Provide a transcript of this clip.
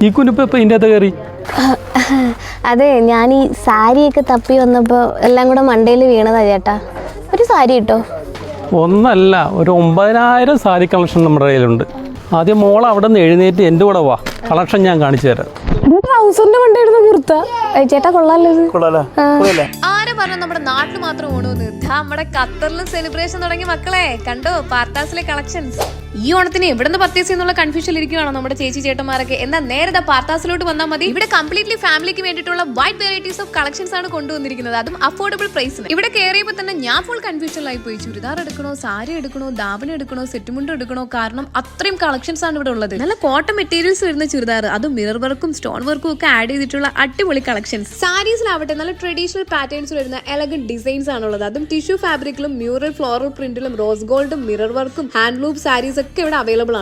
ഈ കുനിപ്പ് ഇപ്പൊ ഇതിൻ്റെ അകത്ത് കയറി? അതെ, ഞാൻ ഈ സാരിയൊക്കെ തപ്പി വന്നപ്പോ എല്ലാം കൂടെ മണ്ടയിൽ വീണതാ ചേട്ടാ. ഒരു സാരി കിട്ടോ? ഒന്നല്ല, ഒരു 9000 സാരി കളക്ഷൻ നമ്മുടെ കയ്യിലുണ്ട്. ആദ്യം മോൾ അവിടെ നിന്ന് എഴുന്നേറ്റ് എൻ്റെ കൂടെ വാ, കളക്ഷൻ ഞാൻ കാണിച്ചു തരാം. ട്രൗസറിന്റെ മണ്ടയിടുന്ന കുർത്ത ചേട്ടാ, കൊള്ളാലോ. ആര് പറഞ്ഞു നമ്മുടെ നാട്ടിൽ മാത്രം ഓണോന്ന്? നമ്മുടെ ഖത്തറിലും സെലിബ്രേഷൻ തുടങ്ങി മക്കളെ. കണ്ടോ പാർത്താസിലെ കളക്ഷൻസ്? ഈ ഓണത്തിന് എവിടെ നിന്ന് പർച്ചേസ് ചെയ്യുന്നുള്ള കൺഫ്യൂഷൻ ഇരിക്കുകയാണോ നമ്മുടെ ചേച്ചി ചേട്ടന്മാരൊക്കെ? എന്നാൽ നേരെ പാർത്താസിലോട്ട് വന്നാൽ മതി. ഇവിടെ കംപ്ലീറ്റ്ലി ഫാമിലിക്ക് വേണ്ടിയിട്ടുള്ള വൈഡ് വെറൈറ്റീസ് ഓഫ് കളക്ഷൻസ് ആണ് കൊണ്ടുവന്നിരിക്കുന്നത്, അതും അഫോർഡബിൾ പ്രൈസിന്. ഇവിടെ കയറിയപ്പോൾ തന്നെ ഞാൻ ഫുൾ കൺഫ്യൂഷനിലായി പോയി. ചുരിദാർ എടുക്കണോ, സാരി എടുക്കണോ, ദാവന എടുക്കണോ, സെറ്റുമുണ്ട് എടുക്കണോ? കാരണം അത്രയും കളക്ഷൻസ് ആണ് ഇവിടെ ഉള്ളത്. നല്ല കോട്ടൺ മെറ്റീരിയൽസ് വരുന്ന ചുരിദാർ, അതും മിറർ വർക്കും സ്റ്റോൺ വർക്കും ഒക്കെ ആഡ് ചെയ്തിട്ടുള്ള അടിപൊളി കളക്ഷൻസ്. സാരീസിലാവട്ടെ നല്ല ട്രഡീഷണൽ പാറ്റേൺസ് വരുന്ന എലഗന്റ് ഡിസൈൻസ് ആണുള്ളത്, അതും ടിഷ്യൂ ഫാബ്രിക്കിലും മ്യൂറൽ ഫ്ലോറൽ പ്രിന്റിലും റോസ് ഗോൾഡും മിറർ വർക്കും ഹാൻഡ്ലൂം സാരീസ് ഒക്കെ ഇവിടെ അവൈലബിൾ ആണ്.